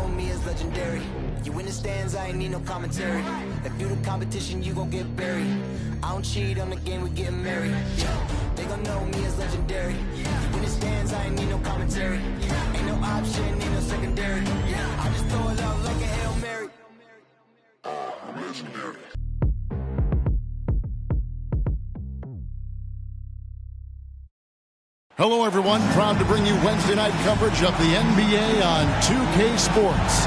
know me as legendary. You in the stands, I ain't need no commentary. If you the competition, you gon' get buried. I don't cheat on the game, we getting married. Yeah, they gon' know me as legendary. You in the stands, I ain't need no commentary. Ain't no option, ain't no secondary. I just throw it out like a Hail Mary. Legendary. Hello, everyone. Proud to bring you Wednesday night coverage of the NBA on 2K Sports.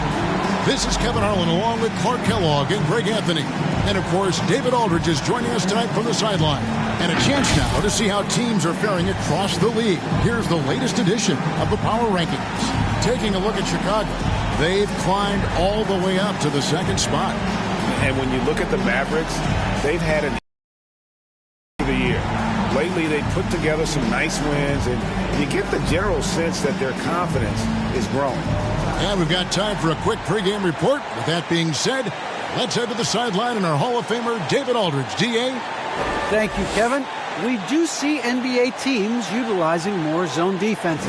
This is Kevin Harlan along with Clark Kellogg and Greg Anthony. And, of course, David Aldridge is joining us tonight from the sideline. And a chance now to see how teams are faring across the league. Here's the latest edition of the Power Rankings. Taking a look at Chicago, they've climbed all the way up to the second spot. And when you look at the Mavericks, they've had an the year. Lately, they put together some nice wins, and you get the general sense that their confidence is growing. And we've got time for a quick pregame report. With that being said, let's head to the sideline and our Hall of Famer, David Aldridge. D.A.? Thank you, Kevin. We do see NBA teams utilizing more zone defenses.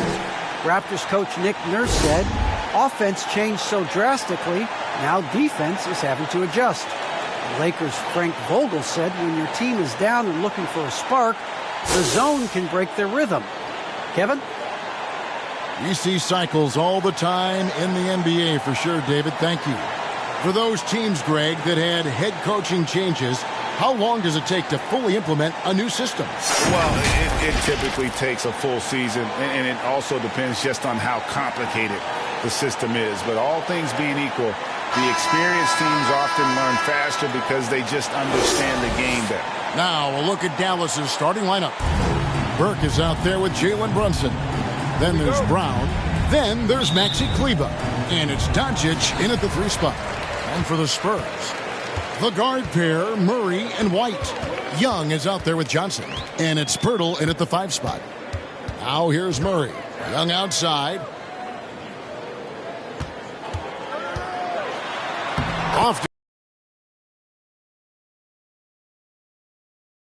Raptors coach Nick Nurse said, offense changed so drastically, now defense is having to adjust. Lakers' Frank Vogel said when your team is down and looking for a spark, the zone can break their rhythm. Kevin? We see cycles all the time in the NBA for sure, David. Thank you. For those teams, Greg, that had head coaching changes, how long does it take to fully implement a new system? Well, it typically takes a full season, and it also depends just on how complicated the system is. But all things being equal, the experienced teams often learn faster because they just understand the game better. Now, a look at Dallas's starting lineup. Burke is out there with Jalen Brunson. Then there's Brown. Then there's Maxi Kleber. And it's Doncic in at the 3 spot. And for the Spurs, the guard pair, Murray and White. Young is out there with Johnson. And it's Pirtle in at the 5 spot. Now here's Murray. Young outside. Off to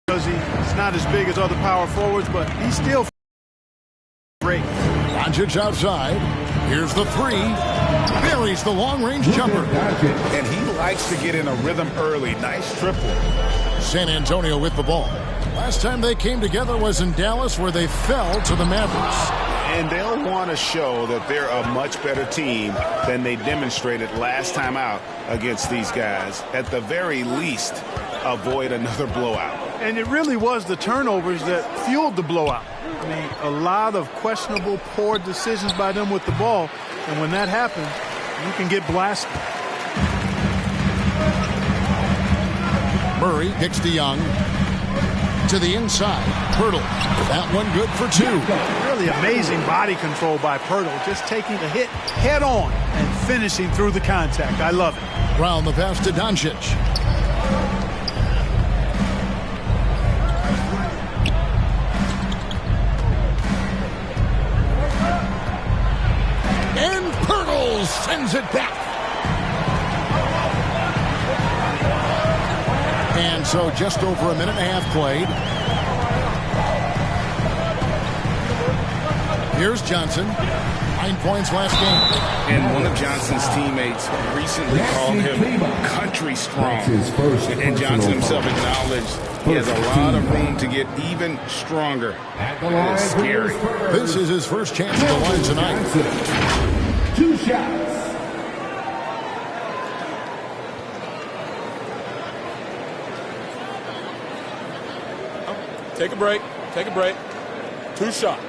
because he's not as big as other power forwards, but he's still great. Doncic outside. Here's the 3. Buries the long-range jumper. And he likes to get in a rhythm early. Nice triple. San Antonio with the ball. Last time they came together was in Dallas, where they fell to the Mavericks. And they'll want to show that they're a much better team than they demonstrated last time out against these guys. At the very least, avoid another blowout. And it really was the turnovers that fueled the blowout. I mean, a lot of questionable, poor decisions by them with the ball. And when that happens, you can get blasted. Murray kicks to Young. To the inside. Pirtle. That one good for 2. Really amazing body control by Pirtle. Just taking the hit head on and finishing through the contact. I love it. Brown the pass to Doncic. And Pirtle sends it back. And so just over a minute and a half played. Here's Johnson. 9 points last game. And one of Johnson's teammates recently called him country strong. And Johnson himself acknowledged he has a lot of room to get even stronger. It's scary. This is his first chance at the line tonight. 2 shots. Take a break. Take a break. 2 shots.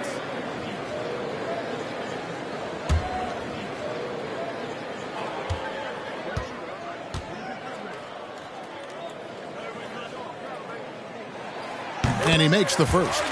And he makes the first.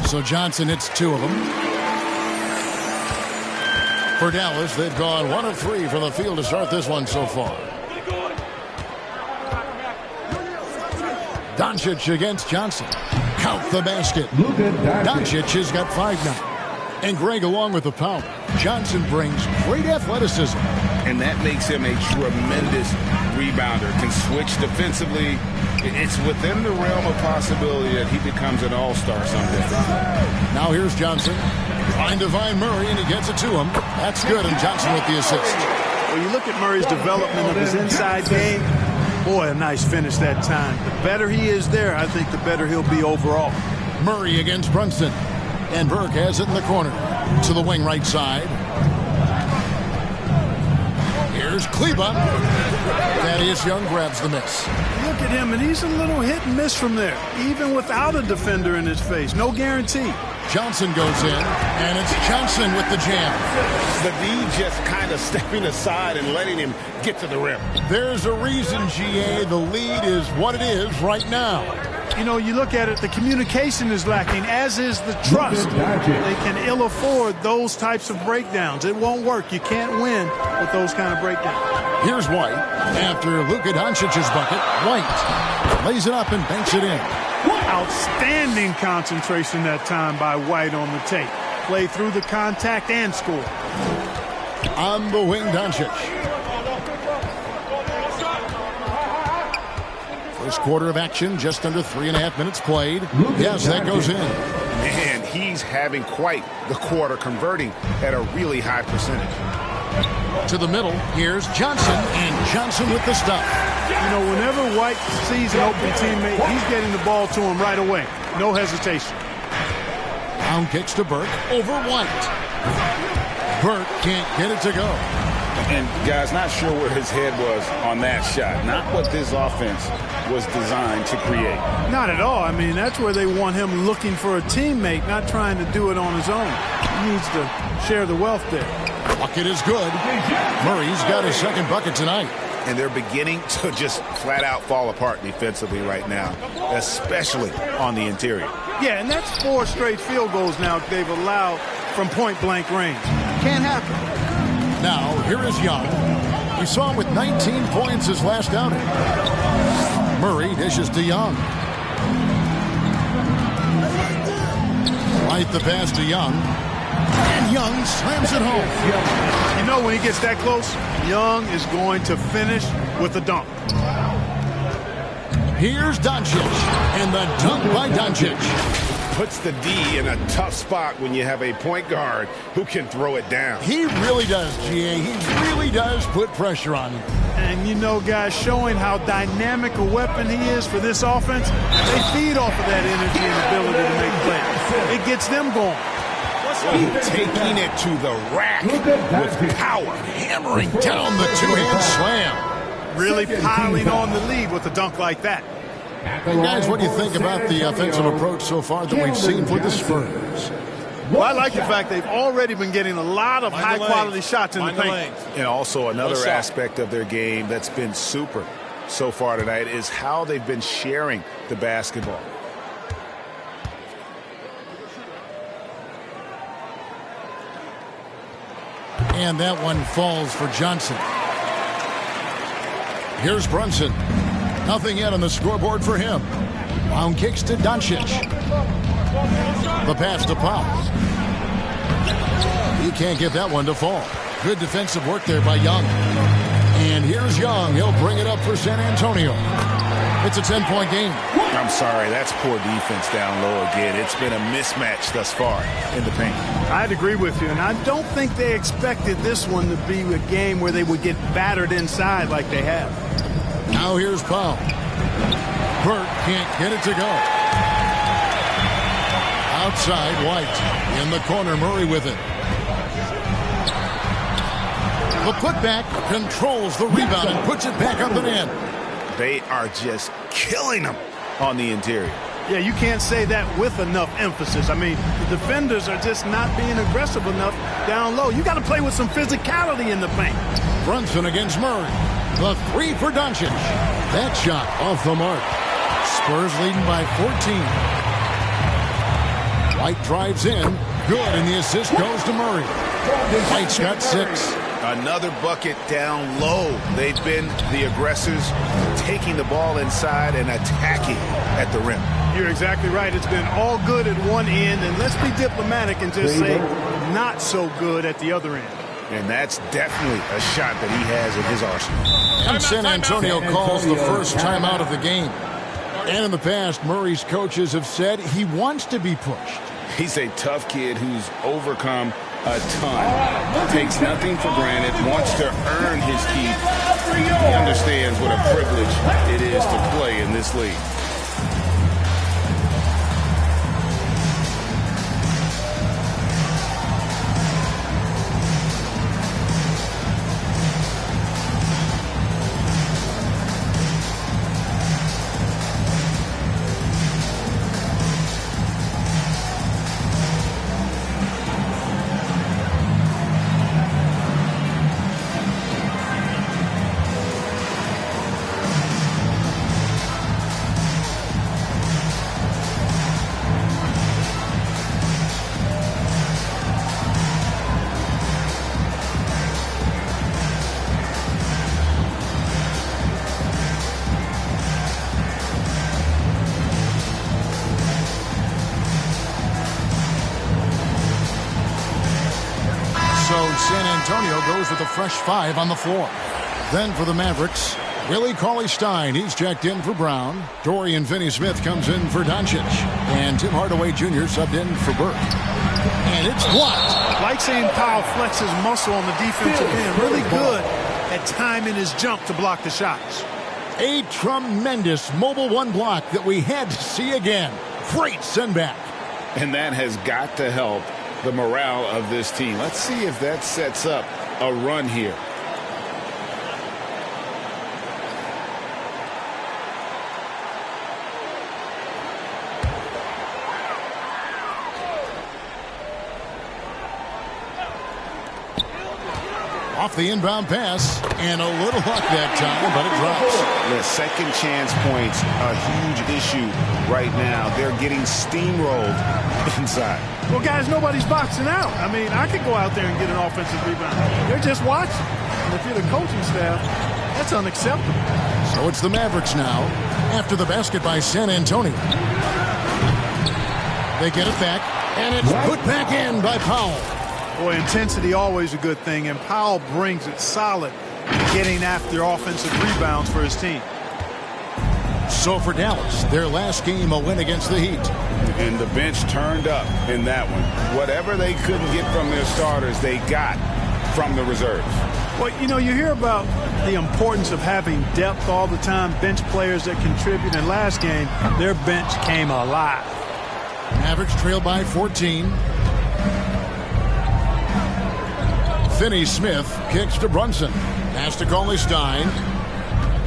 So Johnson hits 2 of them. For Dallas, they've gone 1 of 3 from the field to start this one so far. Doncic against Johnson. Count the basket. Doncic has got 5 now. And Greg, along with the power, Johnson brings great athleticism. And that makes him a tremendous rebounder. Can switch defensively. It's within the realm of possibility that he becomes an all-star someday. Now here's Johnson. Trying to find Murray, and he gets it to him. That's good, and Johnson with the assist. When you look at Murray's development of his inside game, boy, a nice finish that time. The better he is there, I think the better he'll be overall. Murray against Brunson. And Burke has it in the corner. To the wing right side. Here's Kleba. Thaddeus Young grabs the miss. Look at him, and he's a little hit and miss from there, even without a defender in his face. No guarantee. Johnson goes in, and it's Johnson with the jam. The D just kind of stepping aside and letting him get to the rim. There's a reason, GA, the lead is what it is right now. You know, you look at it, the communication is lacking, as is the trust. They can ill afford those types of breakdowns. It won't work. You can't win with those kind of breakdowns. Here's White. After Luka Doncic's bucket, White lays it up and banks it in. Outstanding concentration that time by White on the tape. Play through the contact and score. On the wing, Doncic. First quarter of action, just under 3.5 minutes played. Yes, that goes in. Man, he's having quite the quarter, converting at a really high percentage. To the middle, here's Johnson, and Johnson with the stop. You know, whenever White sees an open teammate, he's getting the ball to him right away. No hesitation. Down kicks to Burke, over White. Burke can't get it to go. And, guys, not sure where his head was on that shot. Not what this offense was designed to create. Not at all. I mean, that's where they want him looking for a teammate, not trying to do it on his own. He needs to share the wealth there. Bucket is good. Murray's got his second bucket tonight. And they're beginning to just flat out fall apart defensively right now, especially on the interior. Yeah, and that's 4 straight field goals now they've allowed from point-blank range. Can't happen. Now, here is Young. We saw him with 19 points his last outing. Murray dishes to Young. Right the pass to Young. And Young slams it home. You know, when he gets that close, Young is going to finish with a dunk. Here's Doncic. And the dunk by Doncic. Puts the D in a tough spot when you have a point guard who can throw it down. He really does, GA. He really does put pressure on him. And, you know, guys, showing how dynamic a weapon he is for this offense, they feed off of that energy and ability to make plays. It gets them going. Taking it to the rack with power. Hammering down the two-hand slam. Really piling on the lead with a dunk like that. Guys, what do you think about the offensive approach so far that we've seen for the Spurs? Well, I like the fact they've already been getting a lot of high-quality shots in the paint. And also another aspect of their game that's been super so far tonight is how they've been sharing the basketball. And that one falls for Johnson. Here's Brunson. Nothing yet on the scoreboard for him. Round kicks to Doncic. The pass to Pop. He can't get that one to fall. Good defensive work there by Young. And here's Young. He'll bring it up for San Antonio. It's a 10-point game. I'm sorry, that's poor defense down low again. It's been a mismatch thus far in the paint. I'd agree with you, and I don't think they expected this one to be a game where they would get battered inside like they have. Now here's Powell. Burke can't get it to go. Outside, White. In the corner, Murray with it. The putback controls the rebound and puts it back up and in. They are just killing them on the interior. Yeah, you can't say that with enough emphasis. I mean, the defenders are just not being aggressive enough down low. You got to play with some physicality in the paint. Brunson against Murray. The three for Doncic. That shot off the mark. Spurs leading by 14. White drives in. Good, and the assist goes to Murray. White's got 6. Another bucket down low. They've been the aggressors, taking the ball inside and attacking at the rim. You're exactly right. It's been all good at one end, and let's be diplomatic and just say not so good at the other end. And that's definitely a shot that he has in his arsenal. And San Antonio calls the first timeout of the game. And in the past, Murray's coaches have said he wants to be pushed. He's a tough kid who's overcome a ton, takes nothing for granted, wants to earn his keep. He understands what a privilege it is to play in this league. San Antonio goes with a fresh 5 on the floor. Then for the Mavericks, Willie Cauley-Stein. He's checked in for Brown. Dorian Finney-Smith comes in for Doncic. And Tim Hardaway Jr. subbed in for Burke. And it's blocked. Like seeing Powell flex his muscle on the defensive end. Really good at timing his jump to block the shots. A tremendous mobile one block that we had to see again. Great send back. And that has got to help the morale of this team. Let's see if that sets up a run here. Off the inbound pass, and a little luck that time, but it drops. The second chance points, a huge issue right now. They're getting steamrolled inside. Well, guys, nobody's boxing out. I mean, I could go out there and get an offensive rebound. They're just watching. And if you're the coaching staff, that's unacceptable. So it's the Mavericks now, after the basket by San Antonio. They get it back, and it's put back in by Powell. Boy, intensity always a good thing, and Powell brings it solid, getting after offensive rebounds for his team. So for Dallas, their last game a win against the Heat. And the bench turned up in that one. Whatever they couldn't get from their starters, they got from the reserves. Well, you know, you hear about the importance of having depth all the time, bench players that contribute. In last game, their bench came alive. Mavericks trail by 14. Finney-Smith kicks to Brunson. Pass to Cauley-Stein.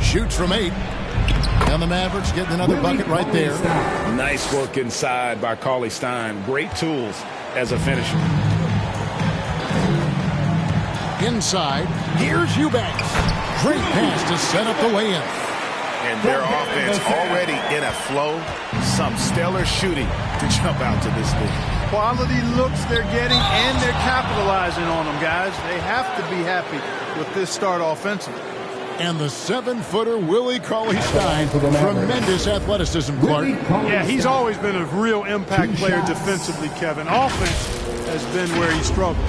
Shoots from 8. And the Mavericks getting another bucket right there. Nice work inside by Cauley-Stein. Great tools as a finisher. Inside, here's Eubanks. Great pass to set up the way-in. And their offense already in a flow. Some stellar shooting to jump out to this league. Quality looks they're getting, and they're capitalizing on them, guys. They have to be happy with this start offensively. And the 7-footer Willie Cauley-Stein. Tremendous athleticism, Clark. Yeah, he's always been a real impact player defensively, Kevin. Offense has been where he struggled.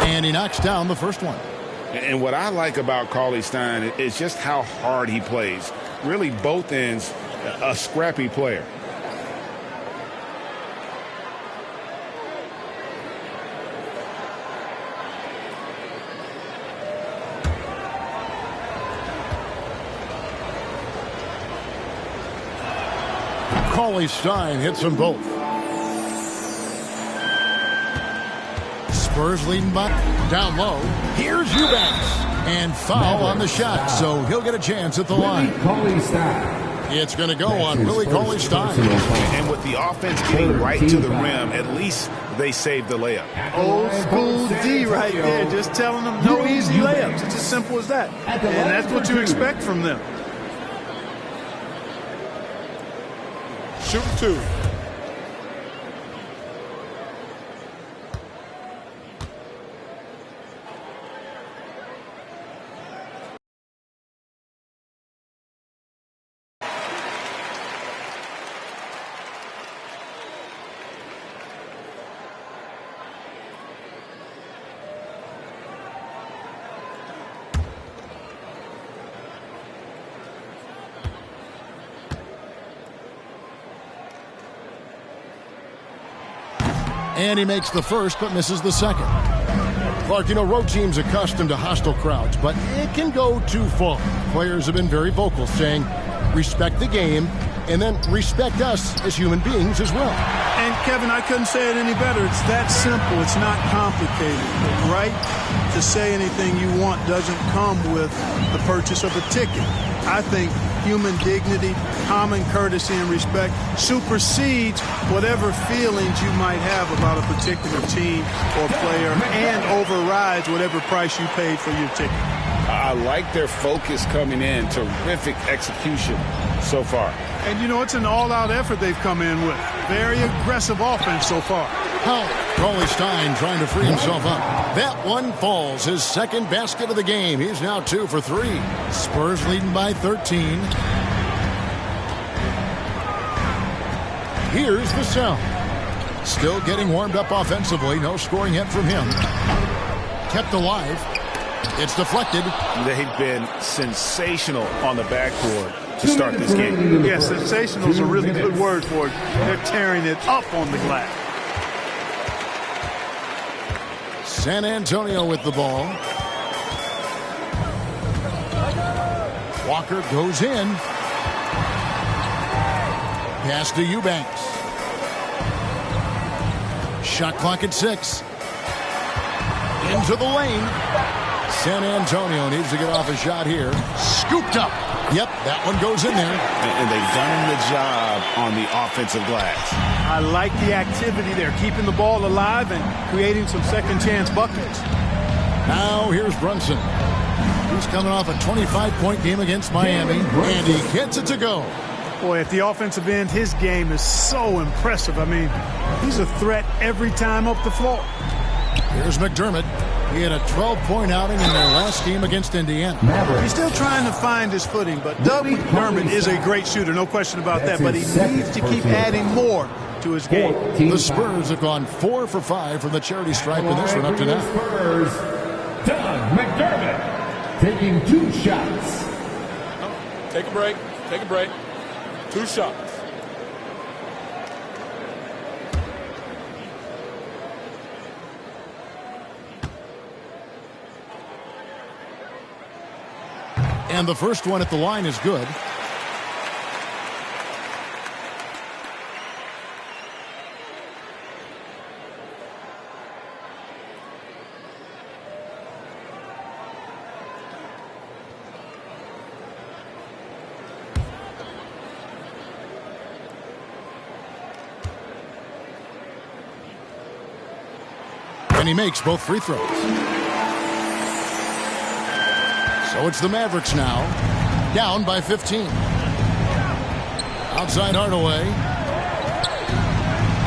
And he knocks down the first one. And what I like about Cauley-Stein is just how hard he plays. Really, both ends, a scrappy player. Cauley-Stein hits them both. Spurs leading by down low. Here's Eubanks. And foul on the shot, so he'll get a chance at the line. It's going to go on Willie Cauley-Stein. And with the offense getting right to the rim, at least they saved the layup. Old school D right there, just telling them no easy layups. It's as simple as that. And that's what you expect from them. Shoot two. And he makes the first but misses the second. Clark, you know, road teams accustomed to hostile crowds, but it can go too far. Players have been very vocal, saying, respect the game, and then respect us as human beings as well. And, Kevin, I couldn't say it any better. It's that simple. It's not complicated. The right to say anything you want doesn't come with the purchase of a ticket. I think human dignity, common courtesy, and respect supersedes whatever feelings you might have about a particular team or player and overrides whatever price you paid for your ticket. I like their focus coming in. Terrific execution so far. And, you know, it's an all-out effort they've come in with. Very aggressive offense so far. Cauley-Stein trying to free himself up. That one falls. His second basket of the game. He's now 2 for 3. Spurs leading by 13. Here's Vassell. Still getting warmed up offensively. No scoring yet from him. Kept alive. It's deflected. They've been sensational on the backboard to start this game. Yeah, sensational is a really good word for it. They're tearing it up on the glass. San Antonio with the ball. Walker goes in. Pass to Eubanks. Shot clock at 6. Into the lane. San Antonio needs to get off a shot here. Scooped up. Yep, that one goes in there. And they've done the job on the offensive glass. I like the activity there, keeping the ball alive and creating some second-chance buckets. Now here's Brunson. He's coming off a 25-point game against Miami, and he gets it to go. Boy, at the offensive end, his game is so impressive. I mean, he's a threat every time up the floor. Here's McDermott. He had a 12-point outing in their last game against Indiana. He's still trying to find his footing, but Doug McDermott is a great shooter, no question about that, but he needs to keep adding more to his game. The Spurs have gone 4 for 5 from the charity stripe in this one up to now. Spurs, Doug McDermott taking 2 shots. Take a break. Take a break. 2 shots. And the first one at the line is good. And he makes both free throws. So it's the Mavericks now, down by 15. Outside Hardaway.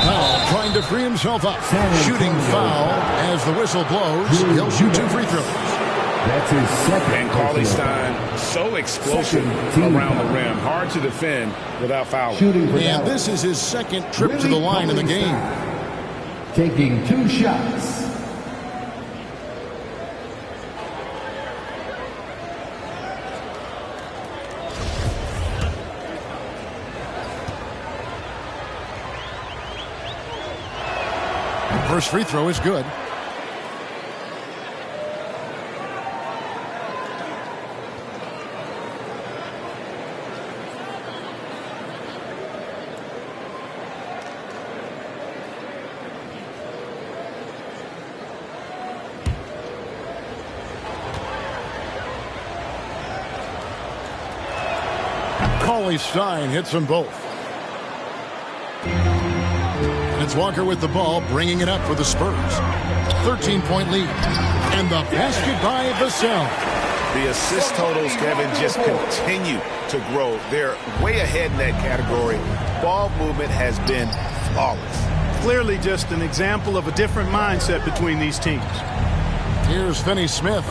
Powell trying to free himself up. Shooting foul as the whistle blows. He'll shoot 2 free throws. That's his second. And Cauley-Stein so explosive around the rim. Hard to defend without fouling. And this is his second trip to the line in the game. Taking 2 shots. First free throw is good. Cauley Stein hits them both. And it's Walker with the ball, bringing it up for the Spurs. 13-point lead. And the basket by Vassell. The assist totals, Kevin, just continue to grow. They're way ahead in that category. Ball movement has been flawless. Clearly just an example of a different mindset between these teams. Here's Finney-Smith.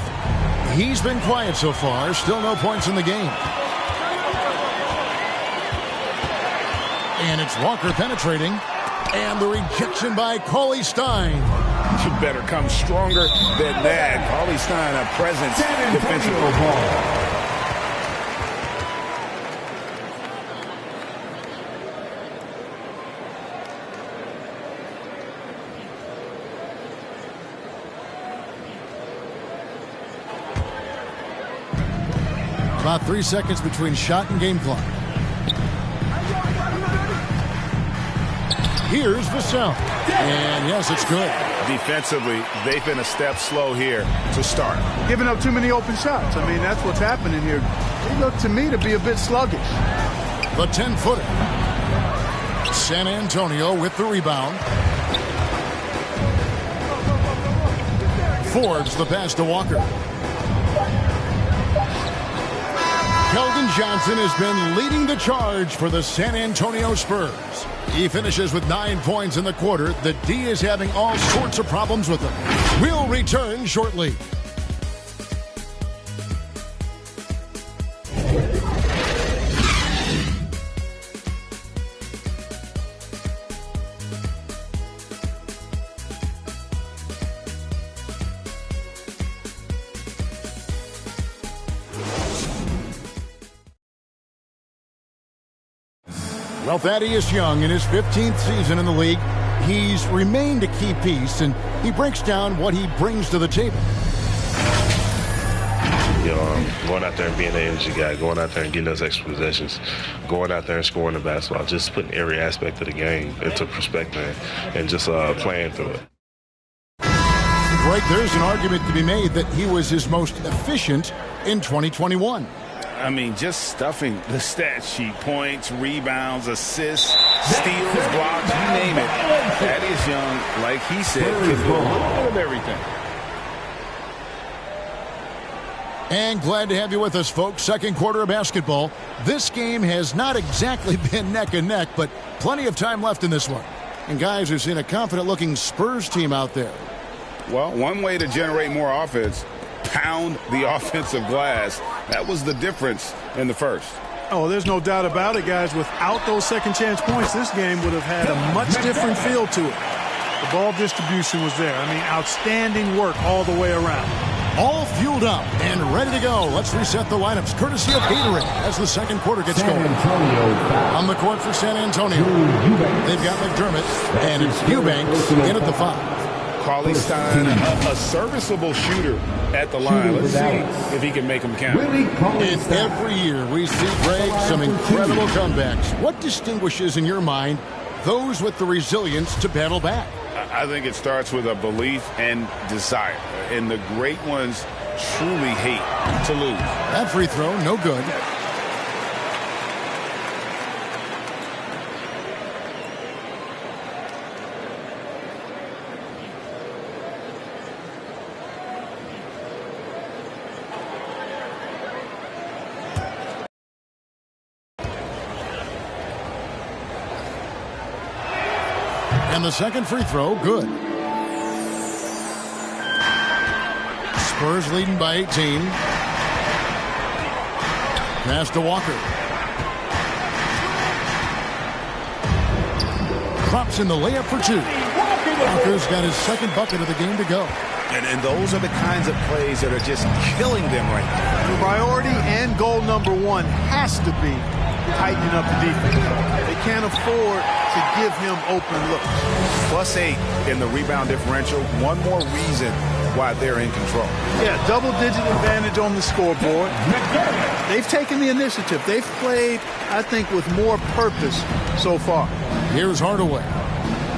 He's been quiet so far. Still no points in the game. And it's Walker penetrating. And the rejection by Cauley Stein. You better come stronger than that. Cauley Stein, a presence defensively. About 3 seconds between shot and game clock. Here's Vassell. And yes, it's good. Defensively, they've been a step slow here to start. Giving up too many open shots. I mean, that's what's happening here. They look to me to be a bit sluggish. The 10-footer. San Antonio with the rebound. Fords the pass to Walker. Keldon Johnson has been leading the charge for the San Antonio Spurs. He finishes with 9 points in the quarter. The D is having all sorts of problems with him. We'll return shortly. Well, Thaddeus Young, in his 15th season in the league, he's remained a key piece, and he breaks down what he brings to the table. You know, going out there and being the energy guy, going out there and getting those extra possessions, going out there and scoring the basketball, just putting every aspect of the game into perspective and just playing through it. Greg, there's an argument to be made that he was his most efficient in 2021. I mean, just stuffing the stat sheet. Points, rebounds, assists, steals, blocks, you name it. Thaddeus Young, like he said, can do a little bit of everything. And glad to have you with us, folks. Second quarter of basketball. This game has not exactly been neck and neck, but plenty of time left in this one. And guys, we've seen a confident-looking Spurs team out there. Well, one way to generate more offense, pound the offensive glass. That was the difference in the first. Oh, there's no doubt about it, guys. Without those second chance points, this game would have had a much different feel to it. The ball distribution was there. I mean, outstanding work all the way around. All fueled up and ready to go. Let's reset the lineups courtesy of Gatorade as the second quarter gets going. On the court for San Antonio, they've got McDermott, and it's Eubanks in at the 5. Cauley Stein, a serviceable shooter at the line. Let's see if he can make them count. And every year we see, Greg, some incredible comebacks. What distinguishes, in your mind, those with the resilience to battle back? I think it starts with a belief and desire. And the great ones truly hate to lose. That free throw, no good. And the second free throw, good. Spurs leading by 18. Pass to Walker. Drops in the layup for 2. Walker's got his second bucket of the game to go. And those are the kinds of plays that are just killing them right now. The priority and goal number 1 has to be tightening up the defense. They can't afford to give him open looks. +8 in the rebound differential. One more reason why they're in control. Yeah, double-digit advantage on the scoreboard. They've taken the initiative. They've played, I think, with more purpose so far. Here's Hardaway.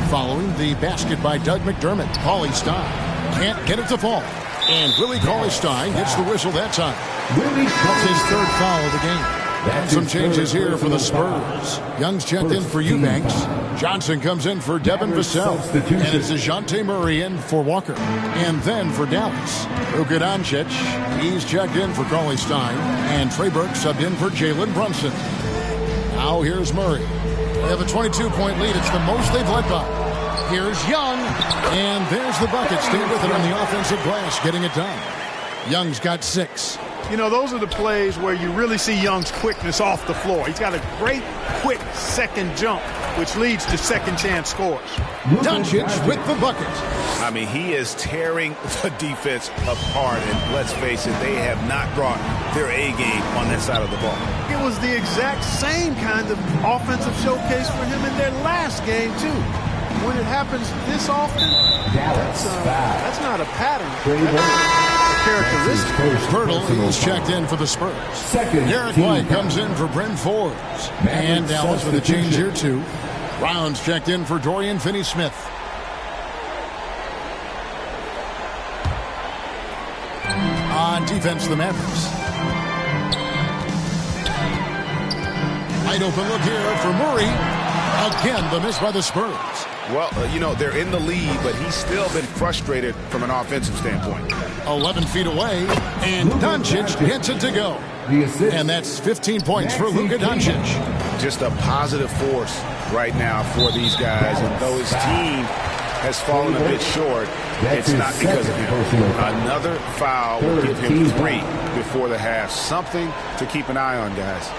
Following the basket by Doug McDermott. Cauley Stein can't get it to fall. And Willie Cauley Stein gets the whistle that time. That's his third foul of the game. Some changes here for the Spurs. Young's checked in for Eubanks. Johnson comes in for Devin Vassell. And it's DeJounte Murray in for Walker. And then for Dallas, Luka Doncic. He's checked in for Cauley Stein. And Trey Burke subbed in for Jalen Brunson. Now here's Murray. They have a 22-point lead. It's the most they've led by. Here's Young. And there's the bucket. Stay with it on the offensive glass, getting it done. Young's got 6. You know, those are the plays where you really see Young's quickness off the floor. He's got a great, quick second jump, which leads to second-chance scores. Doncic with the bucket. I mean, he is tearing the defense apart. And let's face it, they have not brought their A game on that side of the ball. It was the exact same kind of offensive showcase for him in their last game, too. When it happens this often, that's not a pattern. Characteristic. Pirtle is checked in for the Spurs. Derek White comes in for Bryn Forbes. And Dallas with a change here, too. Rounds checked in for Dorian Finney-Smith. On defense, the Mavericks. Wide open look here for Murray. Again, the miss by the Spurs. Well, you know, they're in the lead, but he's still been frustrated from an offensive standpoint. 11 feet away, and Doncic gets it to go. And that's 15 points for Luka Doncic. Just a positive force right now for these guys. And though his team has fallen a bit short, it's not because of him. Another foul will give him 3 before the half. Something to keep an eye on, guys.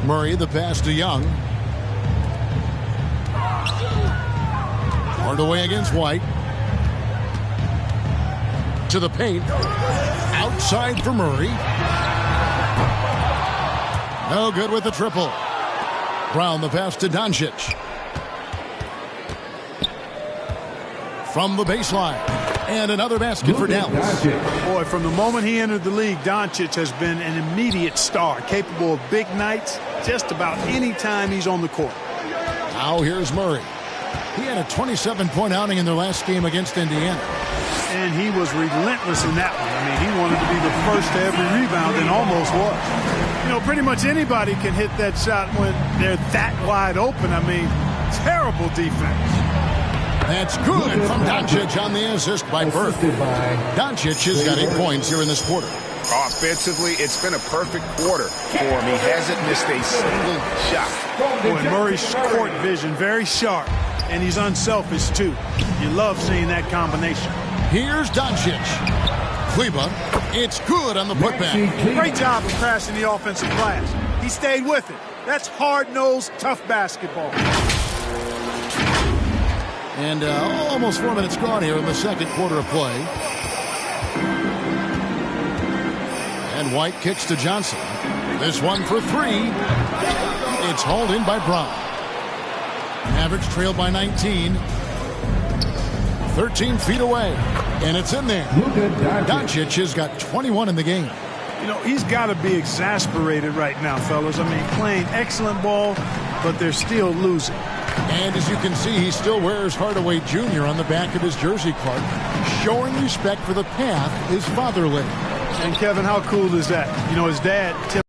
Murray, the pass to Young. Hardaway against White. To the paint. Outside for Murray. No good with the triple. Brown, the pass to Doncic. From the baseline. And another basket for Dallas. Boy, from the moment he entered the league, Doncic has been an immediate star, capable of big nights just about any time he's on the court. Now here's Murray. He had a 27-point outing in their last game against Indiana. And he was relentless in that one. I mean, he wanted to be the first to every rebound and almost was. You know, pretty much anybody can hit that shot when they're that wide open. I mean, terrible defense. That's good from Doncic on the assist by Burke. Doncic has got 8 points here in this quarter. Offensively, it's been a perfect quarter for him. He hasn't missed a single shot. Boy, Murray's court vision, very sharp. And he's unselfish, too. You love seeing that combination. Here's Doncic. Kleba, it's good on the putback. Great job of crashing the offensive glass. He stayed with it. That's hard-nosed, tough basketball. And almost 4 minutes gone here in the second quarter of play. And White kicks to Johnson. This one for 3. It's hauled in by Brown. Mavericks trailed by 19. 13 feet away. And it's in there. Doncic has got 21 in the game. You know, he's got to be exasperated right now, fellas. I mean, playing excellent ball, but they're still losing. And as you can see, he still wears Hardaway Jr. on the back of his jersey card, showing respect for the path his father laid. And Kevin, how cool is that? You know, his dad, Tim,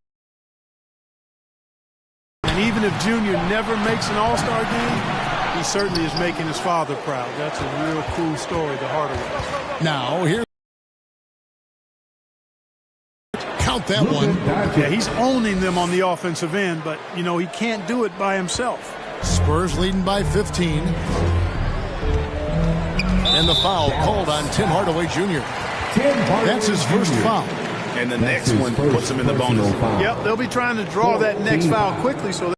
and even if Junior never makes an all-star game, he certainly is making his father proud. That's a real cool story to Hardaway. Now, here. Count that one. Yeah, he's owning them on the offensive end, but, you know, he can't do it by himself. Spurs leading by 15. And the foul called on Tim Hardaway Jr. That's his first foul. And the next one puts him in the bonus. Yep, they'll be trying to draw that next foul quickly. So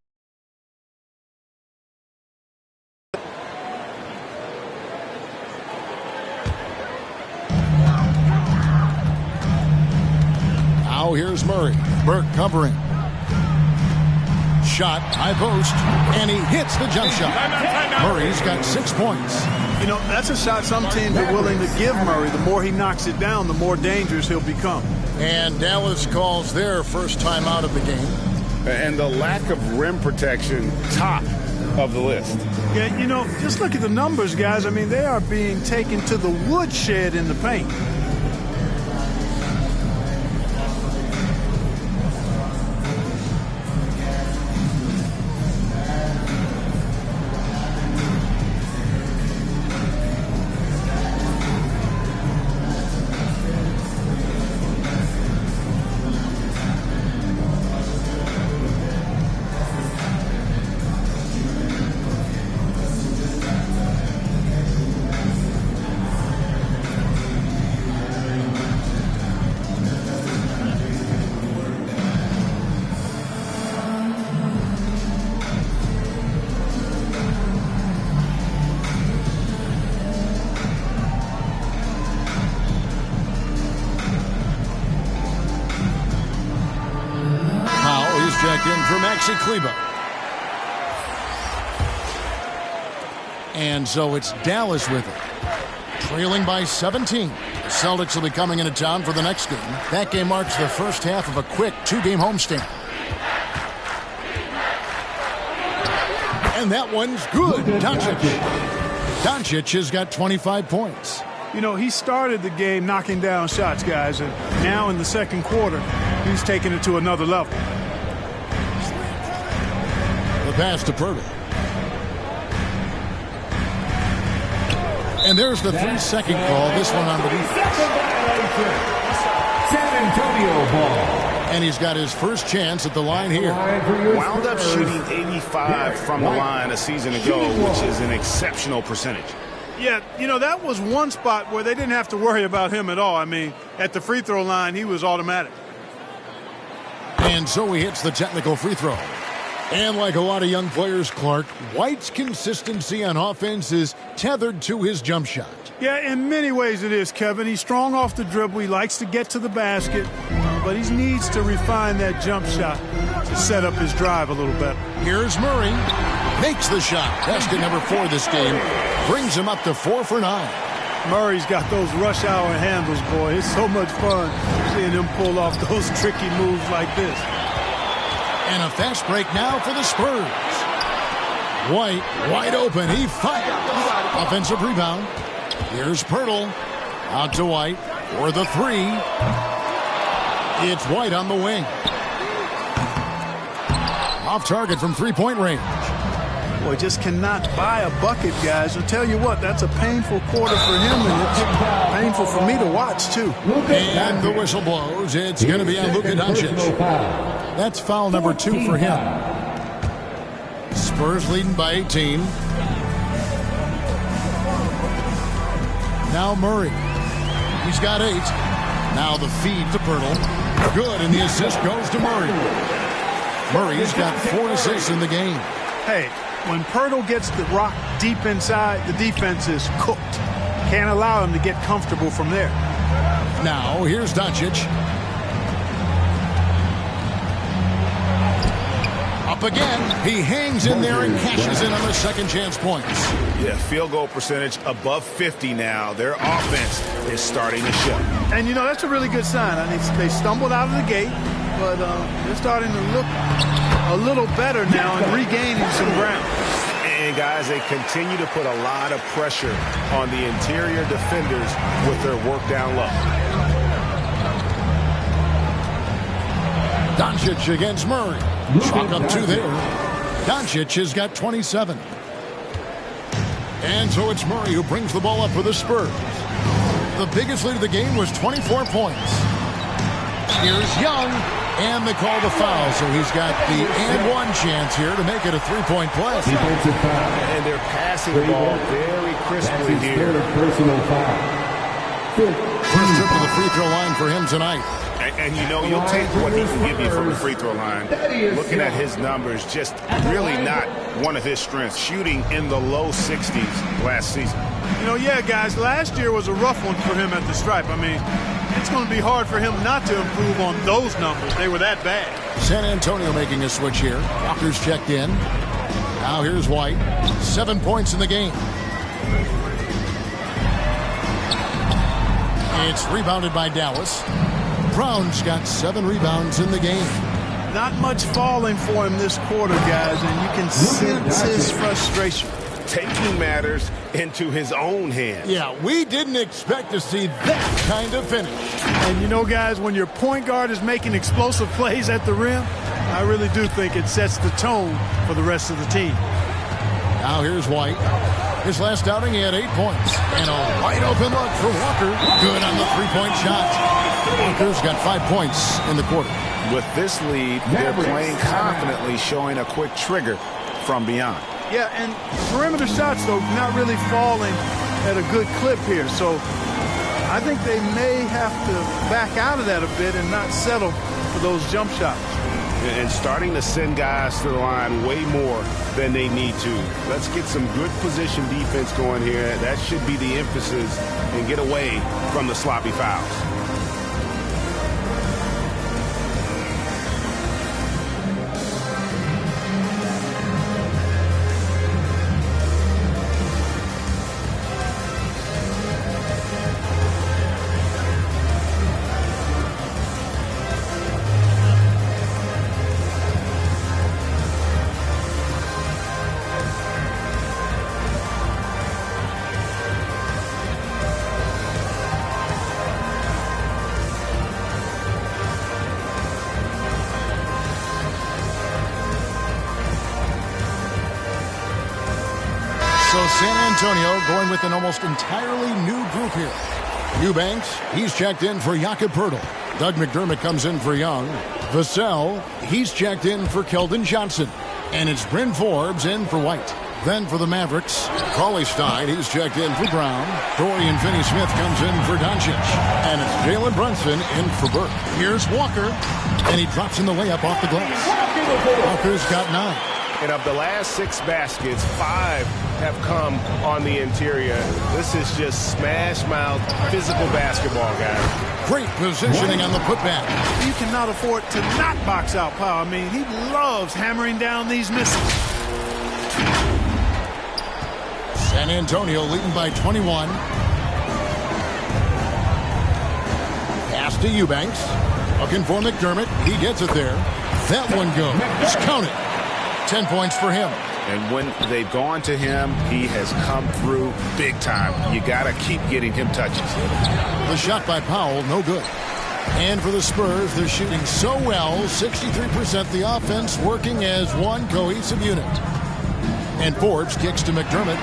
now here's Murray. Burke covering. Shot, high post, and he hits the jump shot. Murray's got 6 points. You know, that's a shot some teams are willing to give Murray. The more he knocks it down, the more dangerous he'll become. And Dallas calls their first time out of the game. And the lack of rim protection, top of the list. Yeah, you know, just look at the numbers, guys. I mean, they are being taken to the woodshed in the paint. Maxi Kleber. And so it's Dallas with it. Trailing by 17. The Celtics will be coming into town for the next game. That game marks the first half of a quick 2-game homestand. And that one's good. Doncic has got 25 points. You know, he started the game knocking down shots, guys, and now in the second quarter, he's taking it to another level. The pass to Pirtle. And there's the 3-second call. This one on the defense. San Antonio ball. And he's got his first chance at the line here. Wound up shooting 85 from the line a season ago, which is an exceptional percentage. Yeah, you know, that was one spot where they didn't have to worry about him at all. I mean, at the free throw line, he was automatic. And so he hits the technical free throw. And like a lot of young players, Clark, White's consistency on offense is tethered to his jump shot. Yeah, in many ways it is, Kevin. He's strong off the dribble. He likes to get to the basket, but he needs to refine that jump shot to set up his drive a little better. Here's Murray. Makes the shot. Basket number 4 this game. Brings him up to 4 for 9. Murray's got those rush hour handles, boy. It's so much fun seeing him pull off those tricky moves like this. And a fast break now for the Spurs. White, wide open. He fires. Offensive rebound. Here's Pirtle. Out to White for the 3. It's White on the wing. Off target from three-point range. Boy, just cannot buy a bucket, guys. I'll tell you what, that's a painful quarter for him, and it's painful for me to watch, too. And the whistle blows. It's going to be on Luka Doncic. That's foul number 2 for him. Spurs leading by 18. Now Murray. He's got 8. Now the feed to Pirtle. Good, and the assist goes to Murray. Murray's got 4 assists in the game. Hey, when Pirtle gets the rock deep inside, the defense is cooked. Can't allow him to get comfortable from there. Now, here's Doncic. Up again. He hangs in there and cashes in on the second chance points. Yeah, field goal percentage above 50 now. Their offense is starting to show. And, you know, that's a really good sign. I mean, they stumbled out of the gate, but they're starting to look a little better now and regaining some ground. And, guys, they continue to put a lot of pressure on the interior defenders with their work down low. Doncic against Murray. Chalk up 2 there. Doncic has got 27. And so it's Murray who brings the ball up for the Spurs. The biggest lead of the game was 24 points. Here's Young, and they call the foul. So he's got the and-one chance here to make it a 3-point play. And they're passing the ball very crisply here. Personal foul. First trip to the free throw line for him tonight. And you know, you'll take what he can give you from the free throw line. Looking at his numbers, just really not one of his strengths. Shooting in the low 60s last season. You know, yeah, guys, last year was a rough one for him at the stripe. I mean, it's going to be hard for him not to improve on those numbers. They were that bad. San Antonio making a switch here. Walker's checked in. Now here's White. 7 points in the game. It's rebounded by Dallas. Brown's got 7 rebounds in the game. Not much falling for him this quarter, guys, and you can sense his frustration. Taking matters into his own hands. Yeah, we didn't expect to see that kind of finish. And you know, guys, when your point guard is making explosive plays at the rim, I really do think it sets the tone for the rest of the team. Now here's White. His last outing, he had 8 points. And a wide open look for Walker. Good on the 3-point shot. Walker's got 5 points in the quarter. With this lead, they're playing confidently, showing a quick trigger from beyond. Yeah, and perimeter shots, though, not really falling at a good clip here. So I think they may have to back out of that a bit and not settle for those jump shots. And starting to send guys to the line way more than they need to. Let's get some good position defense going here. That should be the emphasis, and get away from the sloppy fouls. So San Antonio going with an almost entirely new group here. Eubanks, he's checked in for Jakob Poeltl. Doug McDermott comes in for Young. Vassell, he's checked in for Keldon Johnson. And it's Bryn Forbes in for White. Then for the Mavericks, Cauley Stein, he's checked in for Brown. Dorian Finney-Smith comes in for Doncic. And it's Jalen Brunson in for Burke. Here's Walker, and he drops in the layup off the glass. Walker's got 9. And of the last 6 baskets, 5 have come on the interior. This is just smash mouth physical basketball, guys. Great positioning on the putback. You cannot afford to not box out Powell. I mean, he loves hammering down these misses. San Antonio leading by 21. Pass to Eubanks. Looking for McDermott. He gets it there. That one goes. Count it. 10 points for him. And when they've gone to him, he has come through big time. You got to keep getting him touches. The shot by Powell, no good. And for the Spurs, they're shooting so well, 63% the offense working as one cohesive unit. And Forbes kicks to McDermott.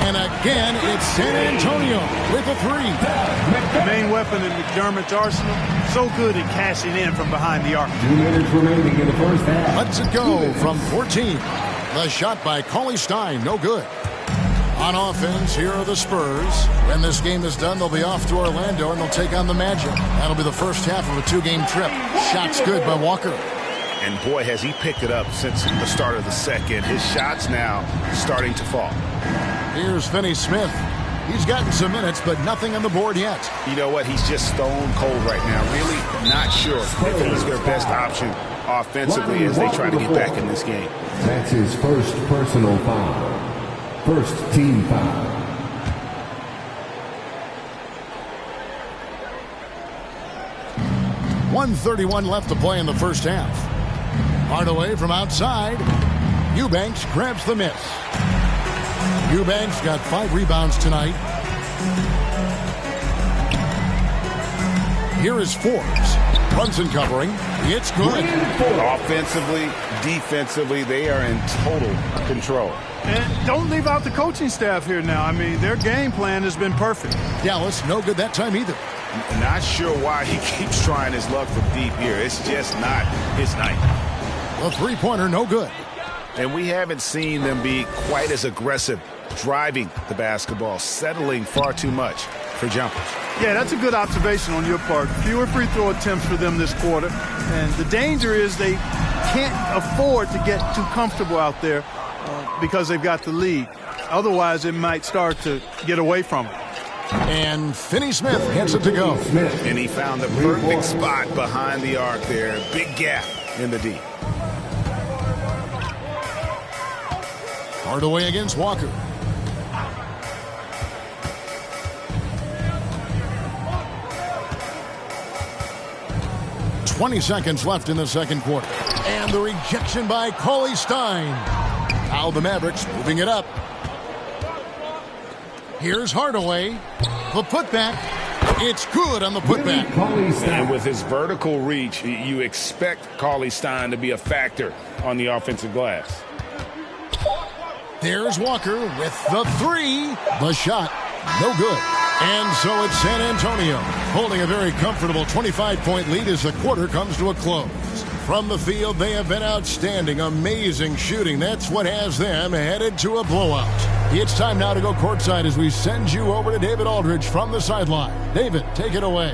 And again, it's San Antonio with a 3. The main weapon in McDermott's arsenal, so good at cashing in from behind the arc. 2 minutes remaining in the first half. Lets it go from 14. The shot by Cauley Stein, no good. On offense, here are the Spurs. When this game is done, they'll be off to Orlando, and they'll take on the Magic. That'll be the first half of a 2-game trip. Shots good by Walker. And boy, has he picked it up since the start of the second. His shots now starting to fall. Here's Finney-Smith. He's gotten some minutes, but nothing on the board yet. You know what? He's just stone cold right now. Really not sure if he's their best option offensively as they try to get back in this game. That's his first personal foul. First team foul. .131 left to play in the first half. Hardaway from outside. Eubanks grabs the miss. Eubanks got 5 rebounds tonight. Here is Forbes. Brunson covering. It's good. Offensively, defensively, they are in total control. And don't leave out the coaching staff here now. I mean, their game plan has been perfect. Dallas, no good that time either. Not sure why he keeps trying his luck from deep here. It's just not his night. The three-pointer, no good. And we haven't seen them be quite as aggressive driving the basketball, settling far too much for jumpers. Yeah, that's a good observation on your part. Fewer free throw attempts for them this quarter. And the danger is they can't afford to get too comfortable out there because they've got the lead. Otherwise, it might start to get away from them. And Finney-Smith gets it to go. And he found the perfect spot behind the arc there. Big gap in the D. Hardaway against Walker. .20 seconds left in the second quarter. And the rejection by Cauley Stein. Now the Mavericks moving it up. Here's Hardaway. The putback. It's good on the putback. And with his vertical reach, you expect Cauley Stein to be a factor on the offensive glass. There's Walker with the 3. The shot, no good. And so it's San Antonio holding a very comfortable 25-point lead as the quarter comes to a close. From the field, they have been outstanding, amazing shooting. That's what has them headed to a blowout. It's time now to go courtside as we send you over to David Aldridge from the sideline. David, take it away.